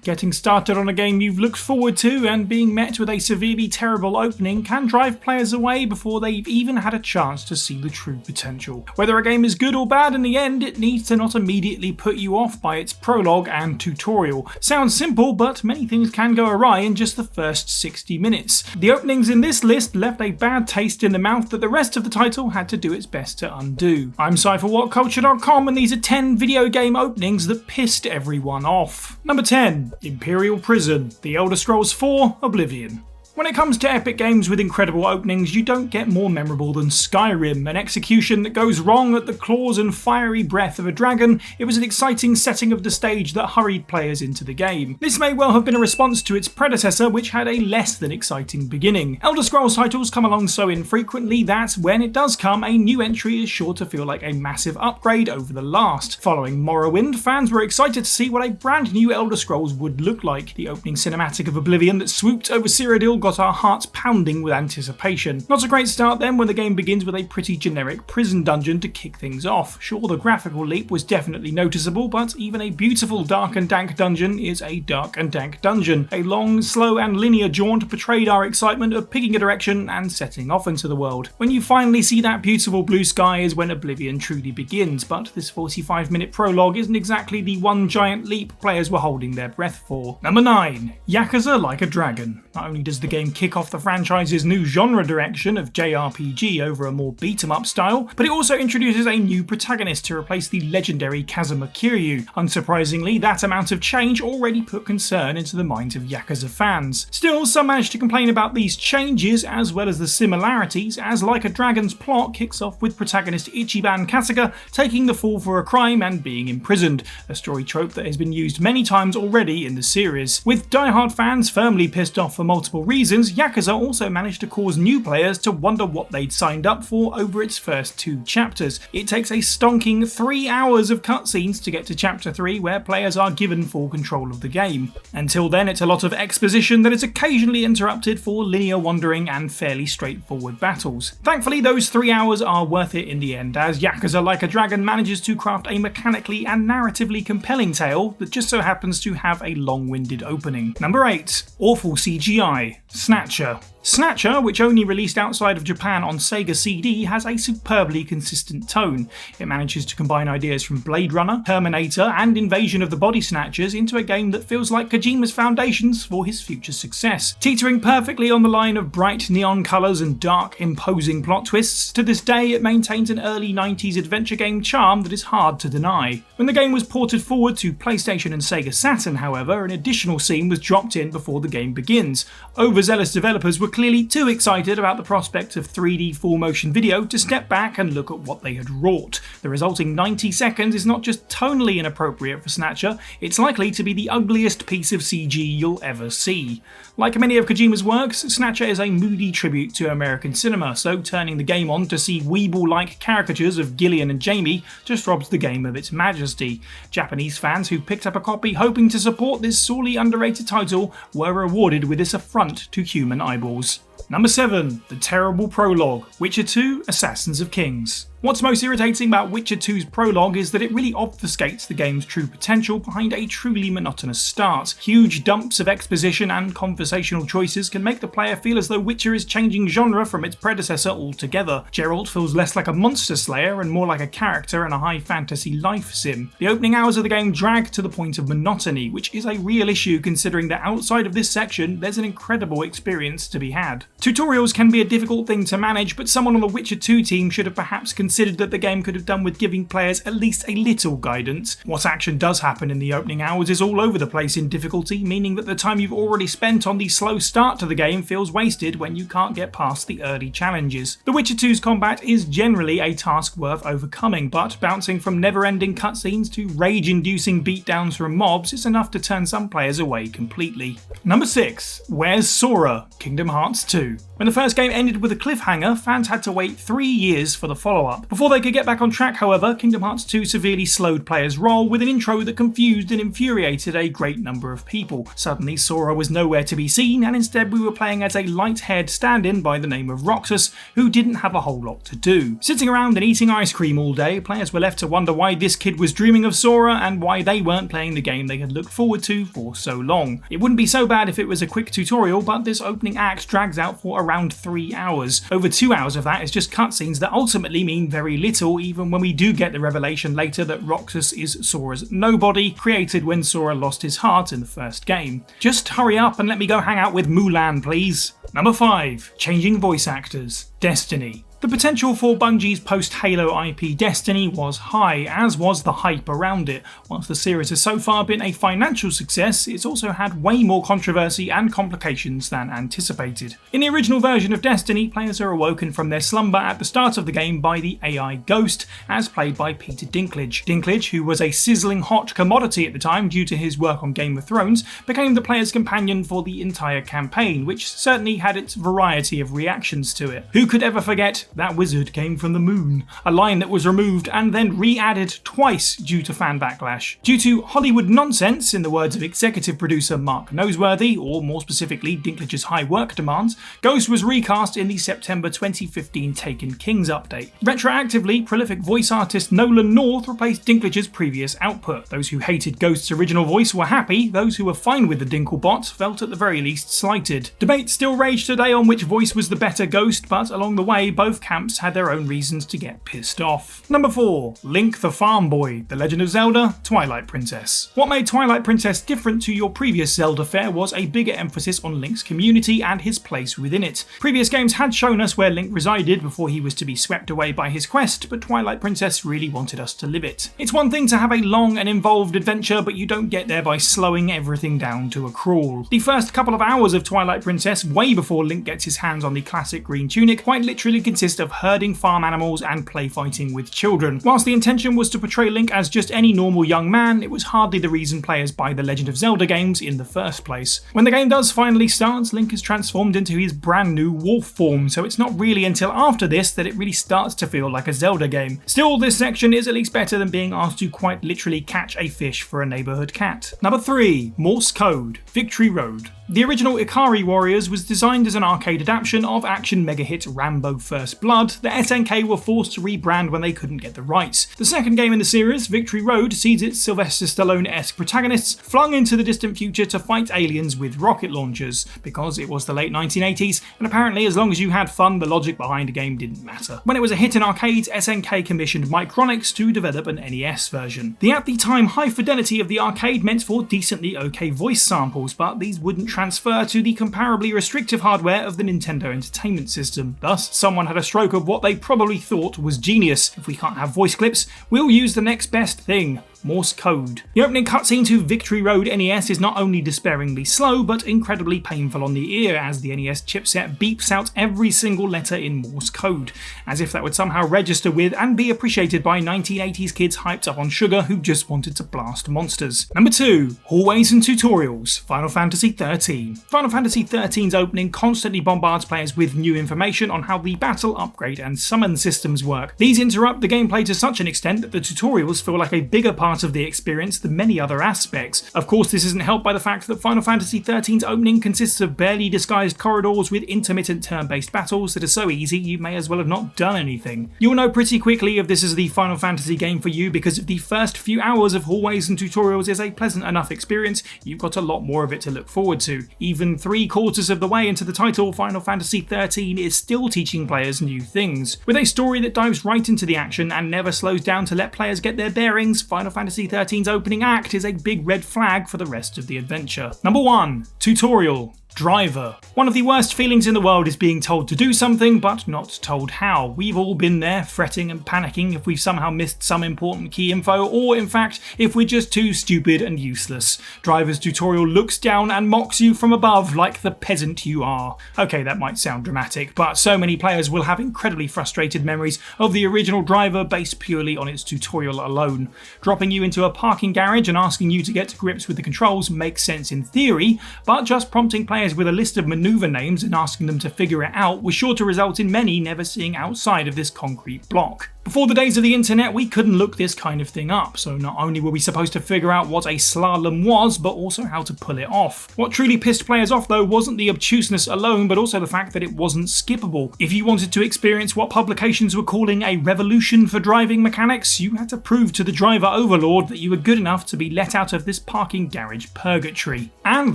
Getting started on a game you've looked forward to and being met with a severely terrible opening can drive players away before they've even had a chance to see the true potential. Whether a game is good or bad in the end, it needs to not immediately put you off by its prologue and tutorial. Sounds simple, but many things can go awry in just the first 60 minutes. The openings in this list left a bad taste in the mouth that the rest of the title had to do its best to undo. I'm Cy for WhatCulture.com, and these are 10 video game openings that pissed everyone off. Number 10. Imperial Prison, The Elder Scrolls IV: Oblivion. When it comes to epic games with incredible openings, you don't get more memorable than Skyrim. An execution that goes wrong at the claws and fiery breath of a dragon, it was an exciting setting of the stage that hurried players into the game. This may well have been a response to its predecessor, which had a less than exciting beginning. Elder Scrolls titles come along so infrequently that, when it does come, a new entry is sure to feel like a massive upgrade over the last. Following Morrowind, fans were excited to see what a brand new Elder Scrolls would look like. The opening cinematic of Oblivion that swooped over Cyrodiil got our hearts pounding with anticipation. Not a great start then when the game begins with a pretty generic prison dungeon to kick things off. Sure, the graphical leap was definitely noticeable, but even a beautiful dark and dank dungeon is a dark and dank dungeon. A long, slow and linear jaunt portrayed our excitement of picking a direction and setting off into the world. When you finally see that beautiful blue sky is when Oblivion truly begins, but this 45-minute prologue isn't exactly the one giant leap players were holding their breath for. Number 9. Yakuza Like a Dragon. Not only does the game kick off the franchise's new genre direction of JRPG over a more beat-em-up style, but it also introduces a new protagonist to replace the legendary Kazuma Kiryu. Unsurprisingly, that amount of change already put concern into the minds of Yakuza fans. Still, some managed to complain about these changes as well as the similarities, as Like a Dragon's plot kicks off with protagonist Ichiban Kasuga taking the fall for a crime and being imprisoned, a story trope that has been used many times already in the series. With die-hard fans firmly pissed off for multiple reasons, Yakuza also managed to cause new players to wonder what they'd signed up for over its first 2 chapters. It takes a stonking 3 hours of cutscenes to get to chapter 3, where players are given full control of the game. Until then, it's a lot of exposition that is occasionally interrupted for linear wandering and fairly straightforward battles. Thankfully, those 3 hours are worth it in the end, as Yakuza Like a Dragon manages to craft a mechanically and narratively compelling tale that just so happens to have a long-winded opening. Number 8. Awful CGI. Snatcher. Snatcher, which only released outside of Japan on Sega CD, has a superbly consistent tone. It manages to combine ideas from Blade Runner, Terminator, and Invasion of the Body Snatchers into a game that feels like Kojima's foundations for his future success. Teetering perfectly on the line of bright neon colours and dark, imposing plot twists, to this day it maintains an early 90s adventure game charm that is hard to deny. When the game was ported forward to PlayStation and Sega Saturn, however, an additional scene was dropped in before the game begins. Overzealous developers were clearly too excited about the prospect of 3D full motion video to step back and look at what they had wrought. The resulting 90 seconds is not just tonally inappropriate for Snatcher, it's likely to be the ugliest piece of CG you'll ever see. Like many of Kojima's works, Snatcher is a moody tribute to American cinema, so turning the game on to see weeble-like caricatures of Gillian and Jamie just robs the game of its majesty. Japanese fans who picked up a copy hoping to support this sorely underrated title were rewarded with this affront to human eyeballs. Number 7. The terrible prologue. Witcher 2: Assassins of Kings. What's most irritating about Witcher 2's prologue is that it really obfuscates the game's true potential behind a truly monotonous start. Huge dumps of exposition and conversational choices can make the player feel as though Witcher is changing genre from its predecessor altogether. Geralt feels less like a monster slayer and more like a character in a high fantasy life sim. The opening hours of the game drag to the point of monotony, which is a real issue considering that outside of this section there's an incredible experience to be had. Tutorials can be a difficult thing to manage, but someone on the Witcher 2 team should have perhaps considered that the game could have done with giving players at least a little guidance. What action does happen in the opening hours is all over the place in difficulty, meaning that the time you've already spent on the slow start to the game feels wasted when you can't get past the early challenges. The Witcher 2's combat is generally a task worth overcoming, but bouncing from never-ending cutscenes to rage-inducing beatdowns from mobs is enough to turn some players away completely. Number 6. Where's Sora? Kingdom Hearts 2. When the first game ended with a cliffhanger, fans had to wait 3 years for the follow-up. up. Before they could get back on track, however, Kingdom Hearts 2 severely slowed players' roll with an intro that confused and infuriated a great number of people. Suddenly, Sora was nowhere to be seen, and instead we were playing as a light-haired stand-in by the name of Roxas, who didn't have a whole lot to do. Sitting around and eating ice cream all day, players were left to wonder why this kid was dreaming of Sora and why they weren't playing the game they had looked forward to for so long. It wouldn't be so bad if it was a quick tutorial, but this opening act drags out for around 3 hours. Over 2 hours of that is just cutscenes that ultimately mean very little, even when we do get the revelation later that Roxas is Sora's nobody, created when Sora lost his heart in the first game. Just hurry up and let me go hang out with Mulan, please. Number 5. Changing voice actors. Destiny. The potential for Bungie's post-Halo IP Destiny was high, as was the hype around it. Whilst the series has so far been a financial success, it's also had way more controversy and complications than anticipated. In the original version of Destiny, players are awoken from their slumber at the start of the game by the AI Ghost, as played by Peter Dinklage. Dinklage, who was a sizzling hot commodity at the time due to his work on Game of Thrones, became the player's companion for the entire campaign, which certainly had its variety of reactions to it. Who could ever forget "That wizard came from the moon," a line that was removed and then re-added twice due to fan backlash. Due to Hollywood nonsense, in the words of executive producer Mark Noseworthy, or more specifically Dinklage's high work demands, Ghost was recast in the September 2015 Taken Kings update. Retroactively, prolific voice artist Nolan North replaced Dinklage's previous output. Those who hated Ghost's original voice were happy, those who were fine with the Dinklebot felt at the very least slighted. Debates still rage today on which voice was the better Ghost, but along the way both camps had their own reasons to get pissed off. Number 4. Link the Farm Boy, The Legend of Zelda, Twilight Princess. What made Twilight Princess different to your previous Zelda fare was a bigger emphasis on Link's community and his place within it. Previous games had shown us where Link resided before he was to be swept away by his quest, but Twilight Princess really wanted us to live it. It's one thing to have a long and involved adventure, but you don't get there by slowing everything down to a crawl. The first couple of hours of Twilight Princess, way before Link gets his hands on the classic green tunic, quite literally consist of herding farm animals and play fighting with children. Whilst the intention was to portray Link as just any normal young man, it was hardly the reason players buy the Legend of Zelda games in the first place. When the game does finally start, Link is transformed into his brand new wolf form, so it's not really until after this that it really starts to feel like a Zelda game. Still, this section is at least better than being asked to quite literally catch a fish for a neighbourhood cat. Number 3. Morse Code, Victory Road. The original Ikari Warriors was designed as an arcade adaptation of action mega hit Rambo First Blood that SNK were forced to rebrand when they couldn't get the rights. The second game in the series, Victory Road, sees its Sylvester Stallone-esque protagonists flung into the distant future to fight aliens with rocket launchers, because it was the late 1980s, and apparently as long as you had fun, the logic behind a game didn't matter. When it was a hit in arcades, SNK commissioned Micronics to develop an NES version. The at the time high fidelity of the arcade meant for decently okay voice samples, but these wouldn't transfer to the comparably restrictive hardware of the Nintendo Entertainment System. Thus, someone had a stroke of what they probably thought was genius. If we can't have voice clips, we'll use the next best thing. Morse code. The opening cutscene to Victory Road NES is not only despairingly slow, but incredibly painful on the ear as the NES chipset beeps out every single letter in Morse code, as if that would somehow register with and be appreciated by 1980s kids hyped up on sugar who just wanted to blast monsters. Number 2. Hallways and Tutorials, Final Fantasy XIII. Final Fantasy XIII's opening constantly bombards players with new information on how the battle, upgrade and summon systems work. These interrupt the gameplay to such an extent that the tutorials feel like a bigger part of the experience than many other aspects. Of course, this isn't helped by the fact that Final Fantasy XIII's opening consists of barely disguised corridors with intermittent turn-based battles that are so easy you may as well have not done anything. You'll know pretty quickly if this is the Final Fantasy game for you, because if the first few hours of hallways and tutorials is a pleasant enough experience, you've got a lot more of it to look forward to. Even 3/4 of the way into the title, Final Fantasy XIII is still teaching players new things. With a story that dives right into the action and never slows down to let players get their bearings, Final Fantasy XIII's opening act is a big red flag for the rest of the adventure. Number 1. Tutorial. Driver. One of the worst feelings in the world is being told to do something, but not told how. We've all been there, fretting and panicking if we've somehow missed some important key info, or in fact, if we're just too stupid and useless. Driver's tutorial looks down and mocks you from above like the peasant you are. Okay, that might sound dramatic, but so many players will have incredibly frustrated memories of the original Driver based purely on its tutorial alone. Dropping you into a parking garage and asking you to get to grips with the controls makes sense in theory, but just prompting players with a list of maneuver names and asking them to figure it out was sure to result in many never seeing outside of this concrete block. Before the days of the internet, we couldn't look this kind of thing up, so not only were we supposed to figure out what a slalom was, but also how to pull it off. What truly pissed players off though wasn't the obtuseness alone, but also the fact that it wasn't skippable. If you wanted to experience what publications were calling a revolution for driving mechanics, you had to prove to the driver overlord that you were good enough to be let out of this parking garage purgatory. And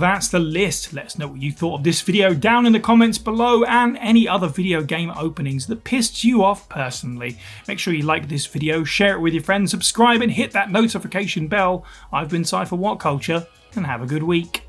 that's the list. Let us know what you thought of this video down in the comments below, and any other video game openings that pissed you off personally. Make sure you like this video, share it with your friends, subscribe and hit that notification bell. I've been Cy for WhatCulture, and have a good week.